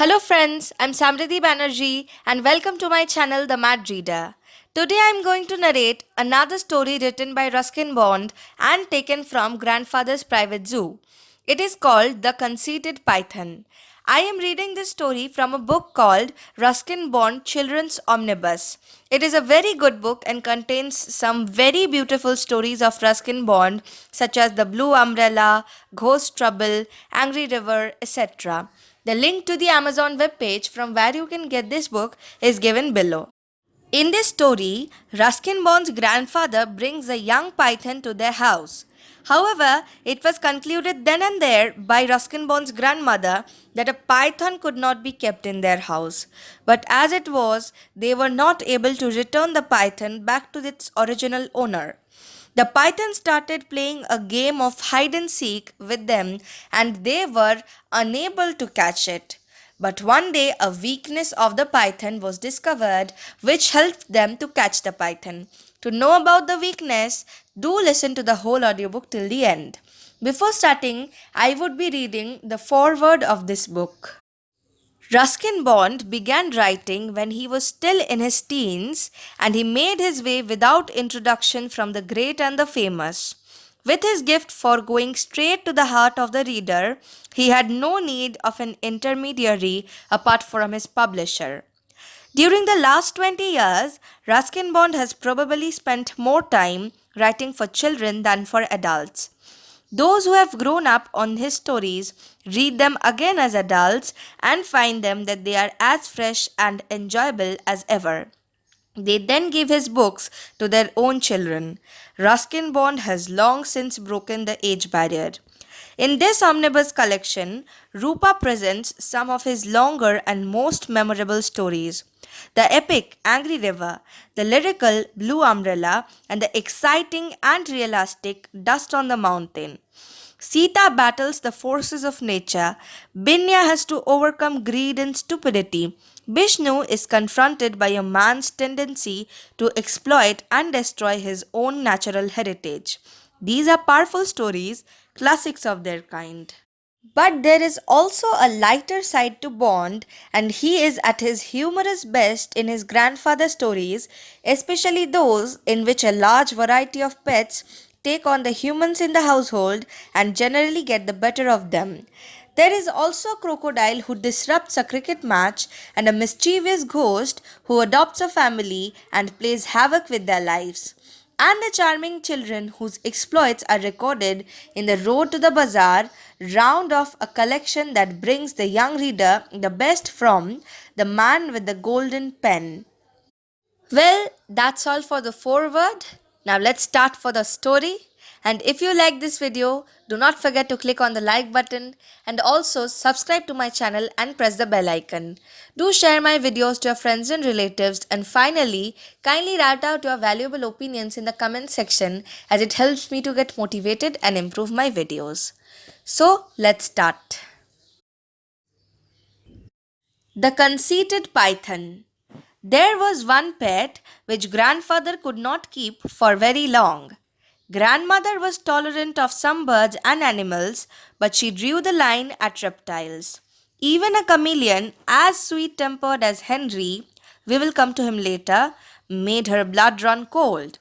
Hello friends, I'm Samriddhi Banerjee and welcome to my channel The Mad Reader. Today I'm going to narrate another story written by Ruskin Bond and taken from Grandfather's Private Zoo. It is called The Conceited Python. I am reading this story from a book called Ruskin Bond Children's Omnibus. It is a very good book and contains some very beautiful stories of Ruskin Bond such as The Blue Umbrella, Ghost Trouble, Angry River, etc. The link to the Amazon webpage from where you can get this book is given below. In this story, Ruskin Bond's grandfather brings a young python to their house. However, it was concluded then and there by Ruskin Bond's grandmother that a python could not be kept in their house. But as it was, they were not able to return the python back to its original owner. The python started playing a game of hide and seek with them and they were unable to catch it. But one day a weakness of the python was discovered which helped them to catch the python. To know about the weakness, do listen to the whole audiobook till the end. Before starting, I would be reading the foreword of this book. Ruskin Bond began writing when he was still in his teens and he made his way without introduction from the great and the famous. With his gift for going straight to the heart of the reader, he had no need of an intermediary apart from his publisher. During the last 20 years, Ruskin Bond has probably spent more time writing for children than for adults. Those who have grown up on his stories read them again as adults and find them that they are as fresh and enjoyable as ever. They then give his books to their own children. Ruskin Bond has long since broken the age barrier. In this omnibus collection, Rupa presents some of his longer and most memorable stories. The epic Angry River, the lyrical Blue Umbrella, and the exciting and realistic Dust on the Mountain. Sita battles the forces of nature. Binya has to overcome greed and stupidity. Vishnu is confronted by a man's tendency to exploit and destroy his own natural heritage. These are powerful stories, classics of their kind. But there is also a lighter side to Bond, and he is at his humorous best in his grandfather stories, especially those in which a large variety of pets take on the humans in the household and generally get the better of them. There is also a crocodile who disrupts a cricket match and a mischievous ghost who adopts a family and plays havoc with their lives and the charming children whose exploits are recorded in the Road to the Bazaar round of a collection that brings the young reader the best from The Man with the Golden Pen. Well, that's all for the foreword. Now let's start for the story. And if you like this video, do not forget to click on the like button and also subscribe to my channel and press the bell icon. Do share my videos to your friends and relatives, and finally, kindly write out your valuable opinions in the comment section as it helps me to get motivated and improve my videos. So let's start. The Conceited Python. There was one pet which grandfather could not keep for very long. Grandmother was tolerant of some birds and animals, but she drew the line at reptiles. Even a chameleon, as sweet tempered as Henry, we will come to him later, made her blood run cold.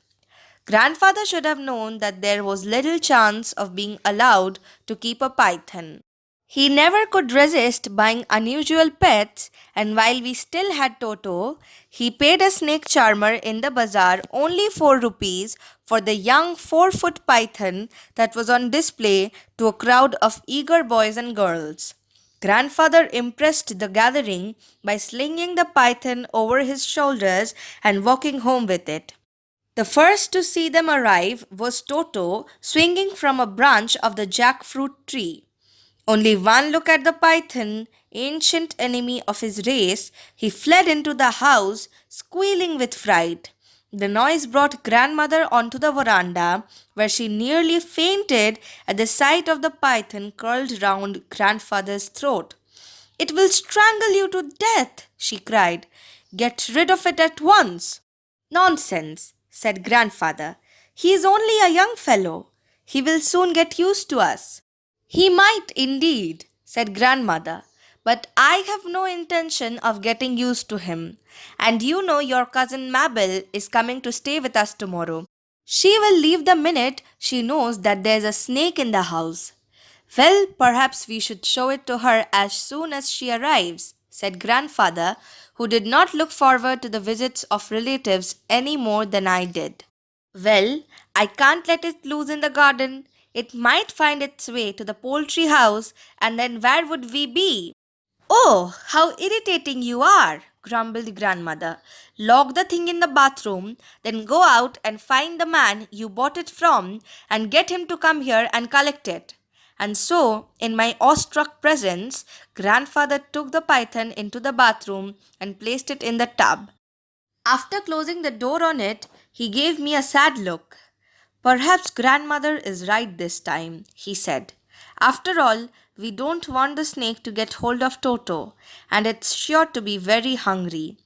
Grandfather should have known that there was little chance of being allowed to keep a python. He never could resist buying unusual pets, and while we still had Toto, he paid a snake charmer in the bazaar only 4 rupees for the young 4-foot python that was on display to a crowd of eager boys and girls. Grandfather impressed the gathering by slinging the python over his shoulders and walking home with it. The first to see them arrive was Toto swinging from a branch of the jackfruit tree. Only one look at the python, ancient enemy of his race, he fled into the house, squealing with fright. The noise brought grandmother onto the veranda, where she nearly fainted at the sight of the python curled round grandfather's throat. "It will strangle you to death," she cried. "Get rid of it at once." "Nonsense," said grandfather. "He is only a young fellow. He will soon get used to us." "He might indeed," said grandmother, But I have no intention of getting used to him. And you know your cousin Mabel is coming to stay with us tomorrow. She will leave the minute she knows that there's a snake in the house. Well, perhaps we should show it to her as soon as she arrives, said grandfather, who did not look forward to the visits of relatives any more than I did. Well, I can't let it loose in the garden. It might find its way to the poultry house, and then where would we be? Oh, how irritating you are, grumbled grandmother. Lock the thing in the bathroom, then go out and find the man you bought it from and get him to come here and collect it. And so, in my awestruck presence, grandfather took the python into the bathroom and placed it in the tub. After closing the door on it, he gave me a sad look. Perhaps grandmother is right this time, he said. After all, we don't want the snake to get hold of Toto, and it's sure to be very hungry.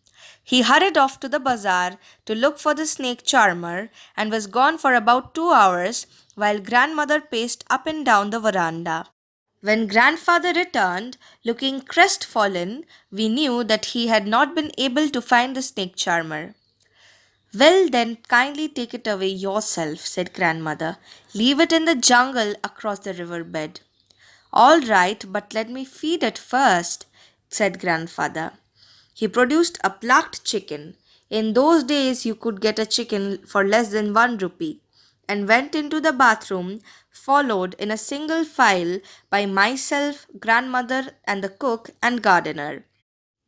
He hurried off to the bazaar to look for the snake charmer and was gone for about 2 hours while grandmother paced up and down the veranda. When grandfather returned, looking crestfallen, we knew that he had not been able to find the snake charmer. Well, then, kindly take it away yourself, said grandmother. Leave it in the jungle across the river bed. All right, but let me feed it first, said grandfather. He produced a plucked chicken. In those days, you could get a chicken for less than 1 rupee, and went into the bathroom, followed in a single file by myself, grandmother, and the cook and gardener.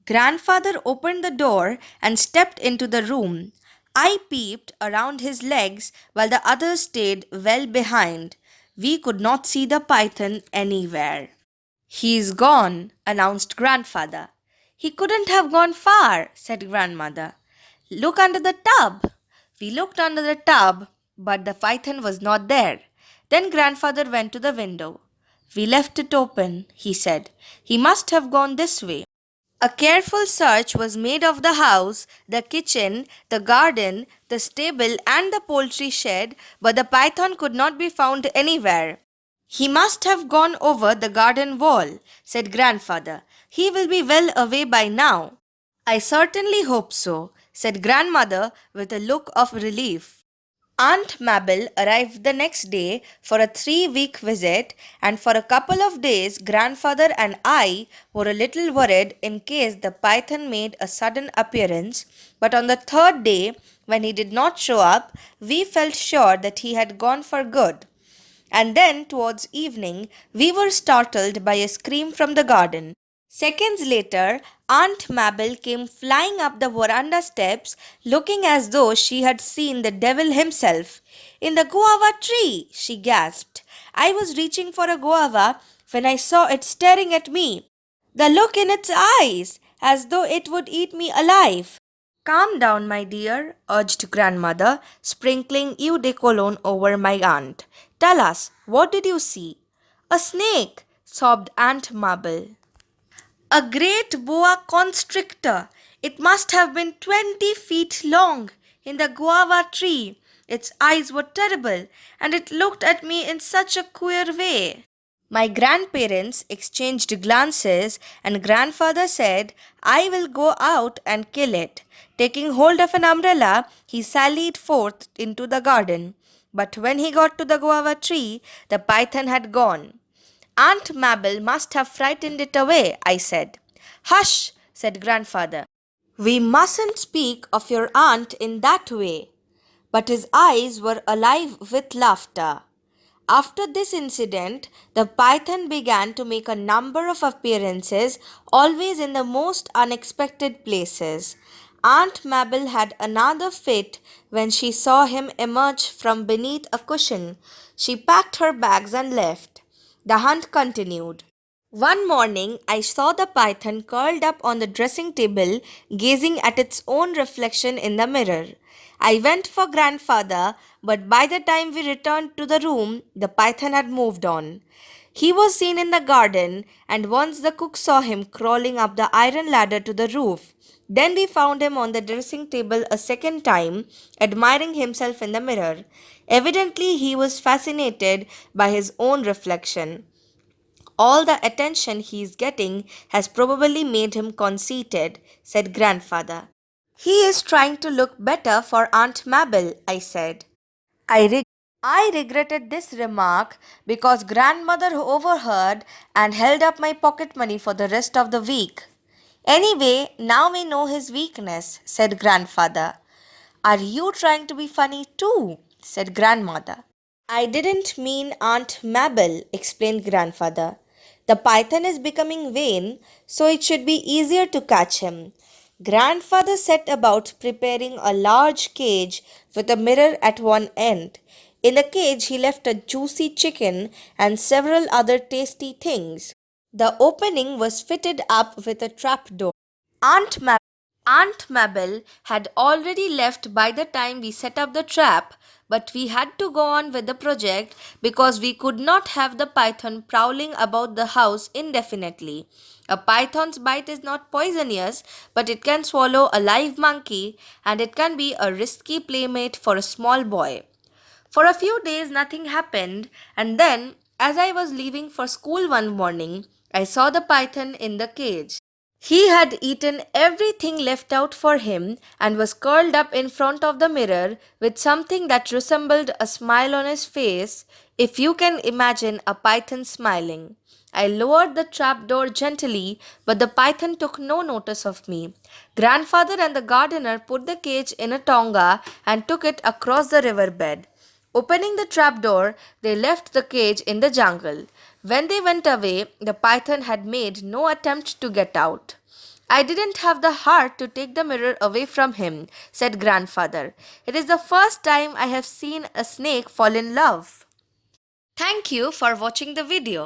Grandfather opened the door and stepped into the room. I peeped around his legs while the others stayed well behind. We could not see the python anywhere. He's gone, announced grandfather. He couldn't have gone far, said grandmother. Look under the tub. We looked under the tub, but the python was not there. Then grandfather went to the window. We left it open, he said. He must have gone this way. A careful search was made of the house, the kitchen, the garden, the stable, and the poultry shed, but the python could not be found anywhere. He must have gone over the garden wall, said grandfather. He will be well away by now. I certainly hope so, said grandmother with a look of relief. Aunt Mabel arrived the next day for a 3-week visit, and for a couple of days grandfather and I were a little worried in case the python made a sudden appearance, but on the third day, when he did not show up, we felt sure that he had gone for good. And then, towards evening, we were startled by a scream from the garden. Seconds later, Aunt Mabel came flying up the veranda steps, looking as though she had seen the devil himself. In the guava tree, she gasped. I was reaching for a guava when I saw it staring at me. The look in its eyes, as though it would eat me alive. Calm down, my dear, urged grandmother, sprinkling eau de cologne over my aunt. Tell us, what did you see? A snake, sobbed Aunt Mabel. A great boa constrictor. It must have been 20 feet long in the guava tree. Its eyes were terrible, and it looked at me in such a queer way. My grandparents exchanged glances, and grandfather said, I will go out and kill it. Taking hold of an umbrella, he sallied forth into the garden. But when he got to the guava tree, the python had gone. Aunt Mabel must have frightened it away, I said. Hush, said grandfather. We mustn't speak of your aunt in that way. But his eyes were alive with laughter. After this incident, the python began to make a number of appearances, always in the most unexpected places. Aunt Mabel had another fit when she saw him emerge from beneath a cushion. She packed her bags and left. The hunt continued. One morning, I saw the python curled up on the dressing table, gazing at its own reflection in the mirror. I went for grandfather, but by the time we returned to the room, the python had moved on. He was seen in the garden, and once the cook saw him crawling up the iron ladder to the roof. Then we found him on the dressing table a second time, admiring himself in the mirror. Evidently, he was fascinated by his own reflection. All the attention he is getting has probably made him conceited, said grandfather. He is trying to look better for Aunt Mabel, I said. I, reg- I regretted this remark because grandmother overheard and held up my pocket money for the rest of the week. Anyway, now we know his weakness, said grandfather. Are you trying to be funny too? Said grandmother. I didn't mean Aunt Mabel, explained grandfather. The python is becoming vain, so it should be easier to catch him. Grandfather set about preparing a large cage with a mirror at one end. In the cage, he left a juicy chicken and several other tasty things. The opening was fitted up with a trapdoor. Aunt, Ma- Aunt Mabel had already left by the time we set up the trap, but we had to go on with the project because we could not have the python prowling about the house indefinitely. A python's bite is not poisonous, but it can swallow a live monkey and it can be a risky playmate for a small boy. For a few days, nothing happened, and then, as I was leaving for school one morning, I saw the python in the cage. He had eaten everything left out for him and was curled up in front of the mirror with something that resembled a smile on his face, if you can imagine a python smiling. I lowered the trapdoor gently, but the python took no notice of me. Grandfather and the gardener put the cage in a tonga and took it across the riverbed. Opening the trapdoor, they left the cage in the jungle. When they went away, the python had made no attempt to get out. I didn't have the heart to take the mirror away from him, said grandfather. It is the first time I have seen a snake fall in love. Thank you for watching the video.